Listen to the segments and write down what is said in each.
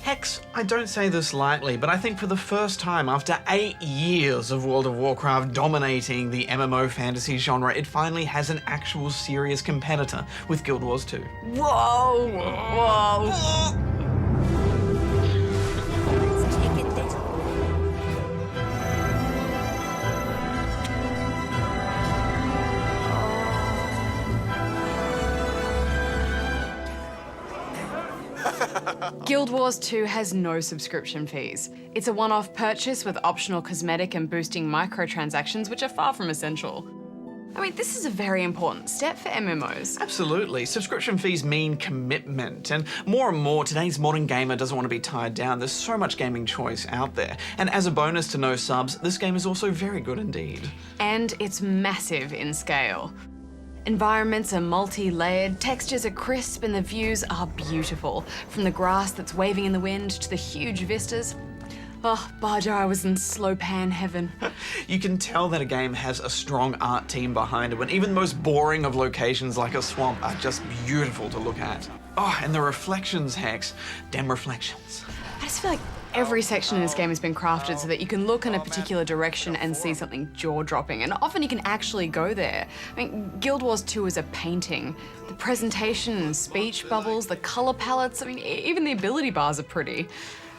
Hex, I don't say this lightly, but I think for the first time after 8 years of World of Warcraft dominating the MMO fantasy genre, it finally has an actual serious competitor with Guild Wars 2. Whoa! Whoa! Guild Wars 2 has no subscription fees. It's a one-off purchase with optional cosmetic and boosting microtransactions, which are far from essential. I mean, this is a very important step for MMOs. Absolutely. Subscription fees mean commitment, and more, today's modern gamer doesn't want to be tied down. There's so much gaming choice out there. And as a bonus to no subs, this game is also very good indeed. And it's massive in scale. Environments are multi-layered, textures are crisp, and the views are beautiful. From the grass that's waving in the wind to the huge vistas. Oh, Baja, I was in slow pan heaven. You can tell that a game has a strong art team behind it when even the most boring of locations like a swamp are just beautiful to look at. Oh, and the reflections, Hex. Damn reflections. I just feel like every section in this game has been crafted so that you can look in a particular direction and see something jaw-dropping, and often you can actually go there. I mean, Guild Wars 2 is a painting. The presentation and speech bubbles, the color palettes, I mean, even the ability bars are pretty.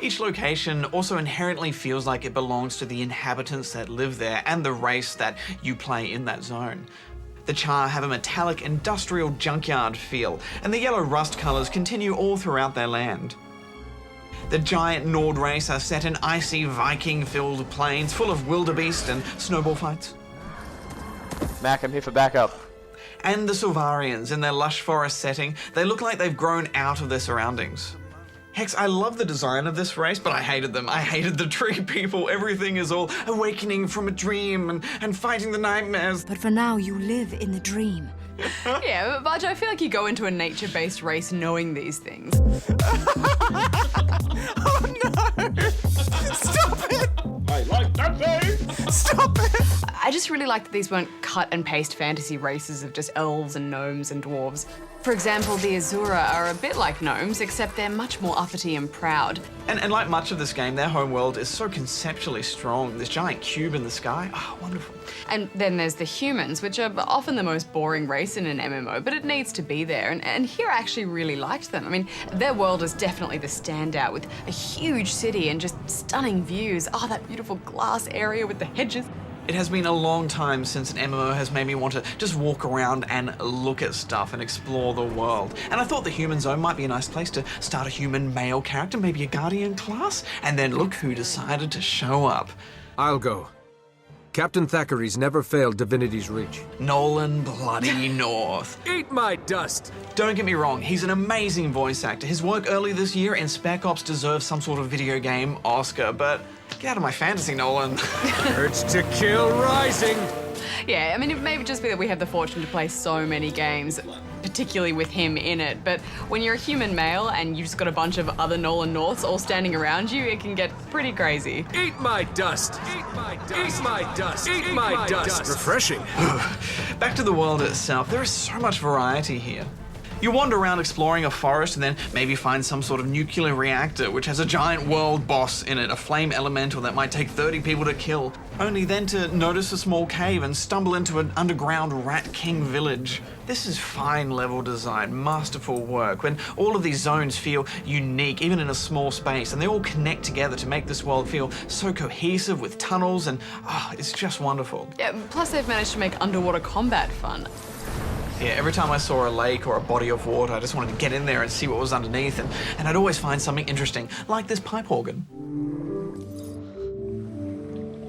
Each location also inherently feels like it belongs to the inhabitants that live there and the race that you play in that zone. The Char have a metallic industrial junkyard feel, and the yellow rust colours continue all throughout their land. The giant Nord race are set in icy Viking-filled plains full of wildebeest and snowball fights. Mac, I'm here for backup. And the Silvarians, in their lush forest setting, they look like they've grown out of their surroundings. Hex, I love the design of this race, but I hated them. I hated the tree people. Everything is all awakening from a dream and fighting the nightmares. But for now, you live in the dream. Yeah, but Baja, I feel like you go into a nature-based race knowing these things. Oh no! Stop it! I like that thing! Stop it! I just really like that these weren't cut and paste fantasy races of just elves and gnomes and dwarves. For example, the Azura are a bit like gnomes, except they're much more uppity and proud. And like much of this game, their home world is so conceptually strong. This giant cube in the sky, oh, wonderful. And then there's the humans, which are often the most boring race in an MMO, but it needs to be there. And here I actually really liked them. I mean, their world is definitely the standout, with a huge city and just stunning views. Oh, that beautiful glass area with the hedges. It has been a long time since an MMO has made me want to just walk around and look at stuff and explore the world. And I thought the human zone might be a nice place to start a human male character, maybe a guardian class, and then look who decided to show up. I'll go. Captain Thackeray's never failed Divinity's Reach. Nolan Bloody North. Eat my dust! Don't get me wrong, he's an amazing voice actor. His work early this year in Spec Ops deserves some sort of video game Oscar, but get out of my fantasy, Nolan. Urge to kill rising! Yeah, I mean, it may just be that we have the fortune to play so many games, particularly with him in it, but when you're a human male and you've just got a bunch of other Nolan Norths all standing around you, it can get pretty crazy. Eat my dust! Eat my dust! Eat my dust! Eat my dust! Refreshing. Back to the world itself, there is so much variety here. You wander around exploring a forest and then maybe find some sort of nuclear reactor which has a giant world boss in it, a flame elemental that might take 30 people to kill, only then to notice a small cave and stumble into an underground Rat King village. This is fine level design, masterful work, when all of these zones feel unique, even in a small space, and they all connect together to make this world feel so cohesive with tunnels, and it's just wonderful. Yeah, plus they've managed to make underwater combat fun. Yeah, every time I saw a lake or a body of water, I just wanted to get in there and see what was underneath, and I'd always find something interesting, like this pipe organ.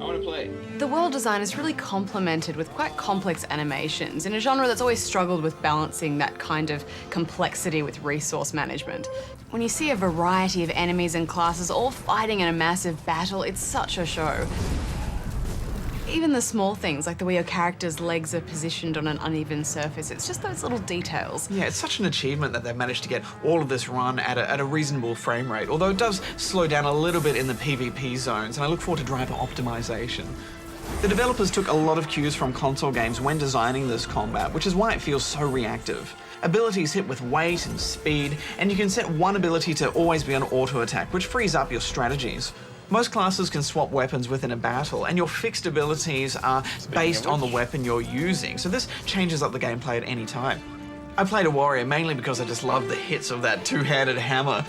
I want to play. The world design is really complemented with quite complex animations in a genre that's always struggled with balancing that kind of complexity with resource management. When you see a variety of enemies and classes all fighting in a massive battle, it's such a show. Even the small things, like the way your character's legs are positioned on an uneven surface, it's just those little details. Yeah, it's such an achievement that they've managed to get all of this run at a reasonable frame rate, although it does slow down a little bit in the PvP zones, and I look forward to driver optimization. The developers took a lot of cues from console games when designing this combat, which is why it feels so reactive. Abilities hit with weight and speed, and you can set one ability to always be on auto attack, which frees up your strategies. Most classes can swap weapons within a battle, and your fixed abilities are based on the weapon you're using, so this changes up the gameplay at any time. I played a warrior mainly because I just love the hits of that two-handed hammer.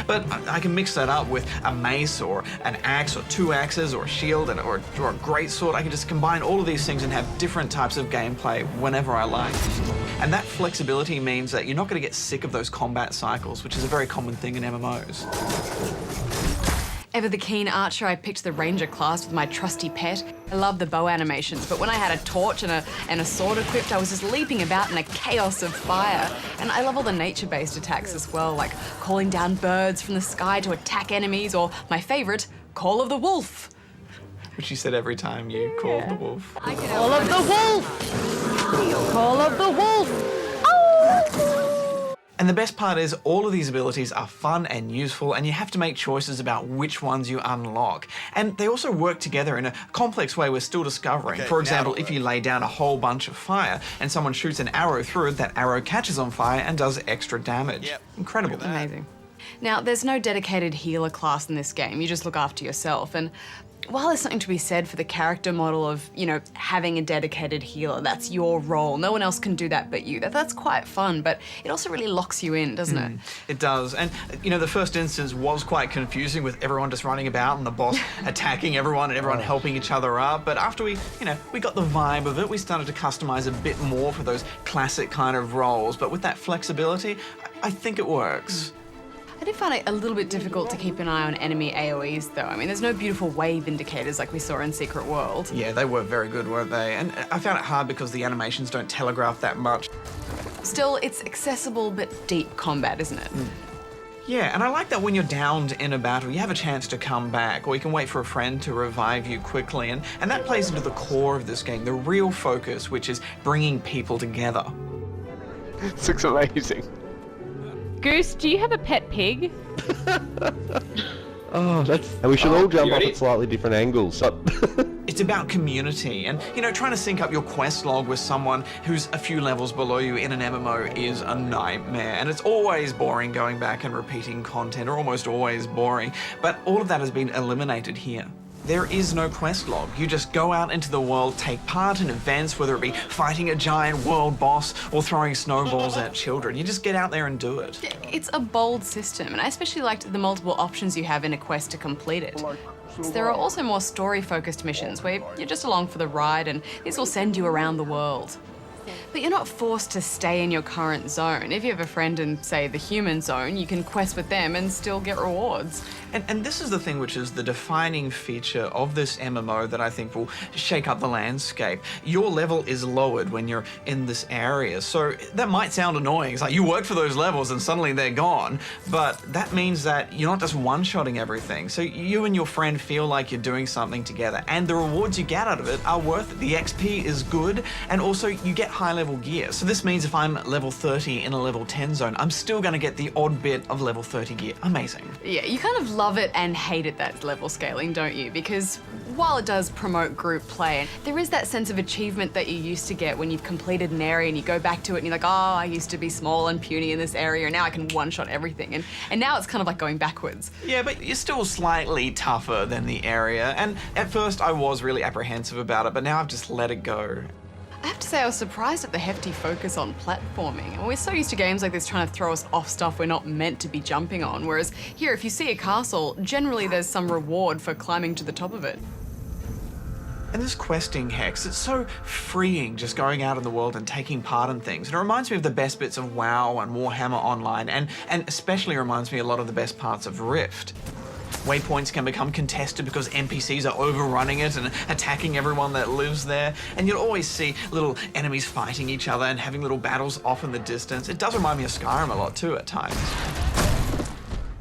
But I can mix that up with a mace or an axe or two axes or a shield or a great sword. I can just combine all of these things and have different types of gameplay whenever I like. And that flexibility means that you're not going to get sick of those combat cycles, which is a very common thing in MMOs. Ever the keen archer, I picked the ranger class with my trusty pet. I love the bow animations, but when I had a torch and a sword equipped, I was just leaping about in a chaos of fire. And I love all the nature-based attacks as well, like calling down birds from the sky to attack enemies, or my favorite, Call of the Wolf. Which you said every time you called the wolf. Call of the Wolf! Call of the Wolf! And the best part is all of these abilities are fun and useful, and you have to make choices about which ones you unlock. And they also work together in a complex way we're still discovering. For example, if you lay down a whole bunch of fire and someone shoots an arrow through it, that arrow catches on fire and does extra damage. Incredible. Amazing. Now, there's no dedicated healer class in this game. You just look after yourself. And while there's something to be said for the character model of, you know, having a dedicated healer, that's your role. No one else can do that but you. That's quite fun, but it also really locks you in, doesn't it? It does. And, you know, the first instance was quite confusing with everyone just running about and the boss attacking everyone and everyone helping each other up. But after we got the vibe of it, we started to customize a bit more for those classic kind of roles. But with that flexibility, I think it works. I did find it a little bit difficult to keep an eye on enemy AoEs, though. I mean, there's no beautiful wave indicators like we saw in Secret World. Yeah, they were very good, weren't they? And I found it hard because the animations don't telegraph that much. Still, it's accessible but deep combat, isn't it? Yeah, and I like that when you're downed in a battle, you have a chance to come back, or you can wait for a friend to revive you quickly, and that plays into the core of this game, the real focus, which is bringing people together. This looks amazing. Goose, do you have a pet pig? Oh, and we should all jump you off ready? at slightly different angles. It's about community, and, you know, trying to sync up your quest log with someone who's a few levels below you in an MMO is a nightmare, and it's always boring going back and repeating content, or almost always boring, but all of that has been eliminated here. There is no quest log. You just go out into the world, take part in events, whether it be fighting a giant world boss or throwing snowballs at children. You just get out there and do it. It's a bold system, and I especially liked the multiple options you have in a quest to complete it. So there are also more story-focused missions where you're just along for the ride, and these will send you around the world. But you're not forced to stay in your current zone. If you have a friend in, say, the human zone, you can quest with them and still get rewards. And this is the thing which is the defining feature of this MMO that I think will shake up the landscape. Your level is lowered when you're in this area, so that might sound annoying. It's like you work for those levels and suddenly they're gone, but that means that you're not just one-shotting everything. So you and your friend feel like you're doing something together, and the rewards you get out of it are worth it. The XP is good, and also you get high-level gear. So this means if I'm level 30 in a level 10 zone, I'm still gonna get the odd bit of level 30 gear. Amazing. Yeah, you kind of love it and hate it, that level scaling, don't you? Because while it does promote group play, there is that sense of achievement that you used to get when you've completed an area and you go back to it and you're like, oh, I used to be small and puny in this area, and now I can one-shot everything. And now it's kind of like going backwards. Yeah, but you're still slightly tougher than the area, and at first I was really apprehensive about it, but now I've just let it go. I have to say I was surprised at the hefty focus on platforming. And we're so used to games like this trying to throw us off stuff we're not meant to be jumping on, whereas here, if you see a castle, generally there's some reward for climbing to the top of it. And this questing, Hex, it's so freeing just going out in the world and taking part in things. And it reminds me of the best bits of WoW and Warhammer Online, and especially reminds me a lot of the best parts of Rift. Waypoints can become contested because NPCs are overrunning it and attacking everyone that lives there. And you'll always see little enemies fighting each other and having little battles off in the distance. It does remind me of Skyrim a lot too at times.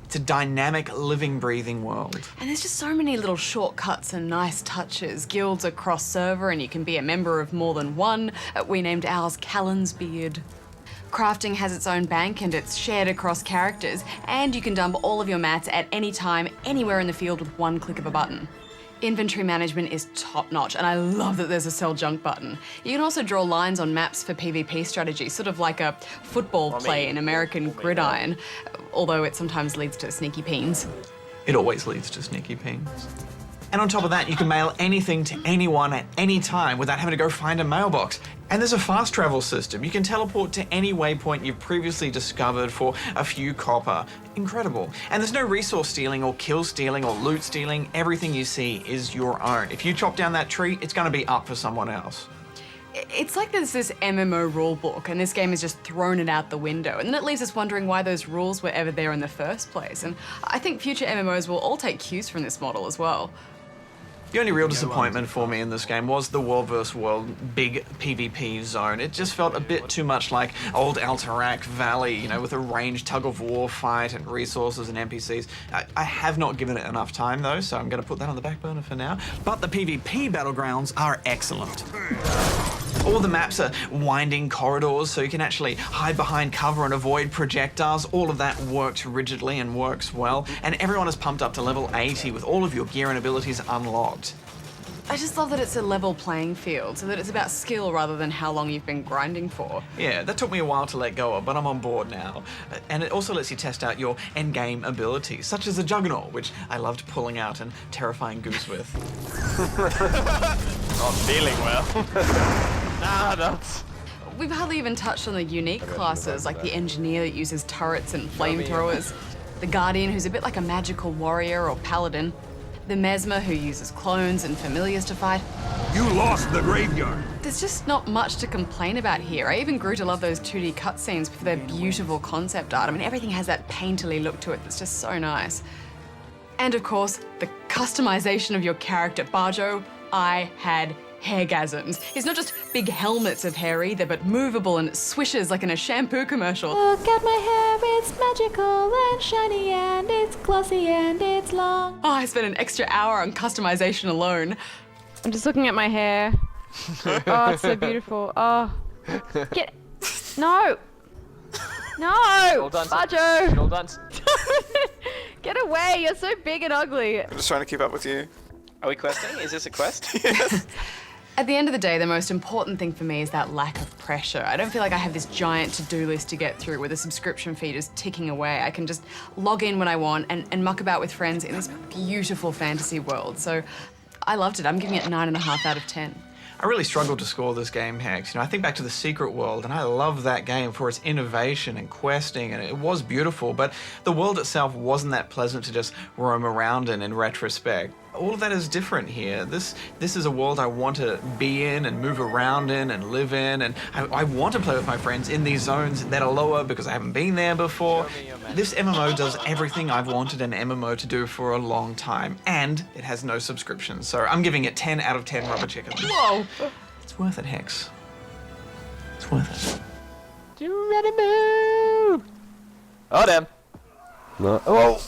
It's a dynamic, living, breathing world. And there's just so many little shortcuts and nice touches. Guilds are cross-server and you can be a member of more than one. We named ours Callan's Beard. Crafting has its own bank and it's shared across characters, and you can dump all of your mats at any time, anywhere in the field with one click of a button. Inventory management is top-notch, and I love that there's a sell junk button. You can also draw lines on maps for PvP strategy, sort of like a football play in American Gridiron, although it sometimes leads to sneaky peens. It always leads to sneaky peens. And on top of that, you can mail anything to anyone at any time without having to go find a mailbox. And there's a fast travel system. You can teleport to any waypoint you've previously discovered for a few copper. Incredible. And there's no resource stealing or kill stealing or loot stealing. Everything you see is your own. If you chop down that tree, it's going to be up for someone else. It's like there's this MMO rulebook, and this game has just thrown it out the window. And then it leaves us wondering why those rules were ever there in the first place. And I think future MMOs will all take cues from this model as well. The only real disappointment for me in this game was the world versus world big PvP zone. It just felt a bit too much like old Alterac Valley, you know, with a ranged tug-of-war fight and resources and NPCs. I have not given it enough time though, so I'm going to put that on the back burner for now. But the PvP battlegrounds are excellent. All the maps are winding corridors, so you can actually hide behind cover and avoid projectiles. All of that works rigidly and works well. And everyone is pumped up to level 80 with all of your gear and abilities unlocked. I just love that it's a level playing field, so that it's about skill rather than how long you've been grinding for. Yeah, that took me a while to let go of, but I'm on board now. And it also lets you test out your endgame abilities, such as the Juggernaut, which I loved pulling out and terrifying Goose with. Not feeling well. Nah, nuts. We've hardly even touched on the unique classes, like the Engineer that uses turrets and flamethrowers, the Guardian who's a bit like a magical warrior or paladin, the Mesmer who uses clones and familiars to fight. You lost the graveyard. There's just not much to complain about here. I even grew to love those 2D cutscenes for their beautiful concept art. I mean, everything has that painterly look to it that's just so nice. And of course, the customization of your character. Barjo, I had hairgasms. It's not just big helmets of hair either, but movable and swishes like in a shampoo commercial. Look at my hair, it's magical and shiny and it's glossy and it's long. Oh, I spent an extra hour on customization alone. I'm just looking at my hair. Oh, it's so beautiful. Oh, get no, no, All done. Bajo. All done. Get away! You're so big and ugly. I'm just trying to keep up with you. Are we questing? Is this a quest? Yes. At the end of the day, the most important thing for me is that lack of pressure. I don't feel like I have this giant to-do list to get through with a subscription fee just ticking away. I can just log in when I want and muck about with friends in this beautiful fantasy world. So I loved it. I'm giving it 9.5 out of 10. I really struggled to score this game, Hex. You know, I think back to the Secret World, and I love that game for its innovation and questing, and it was beautiful, but the world itself wasn't that pleasant to just roam around in retrospect. All of that is different here. This is a world I want to be in and move around in and live in, and I want to play with my friends in these zones that are lower because I haven't been there before. This MMO does everything I've wanted an MMO to do for a long time, and it has no subscriptions, so I'm giving it 10 out of 10 rubber chickens. Whoa! It's worth it, Hex. It's worth it. You ready, move? Oh, damn. No. Oh!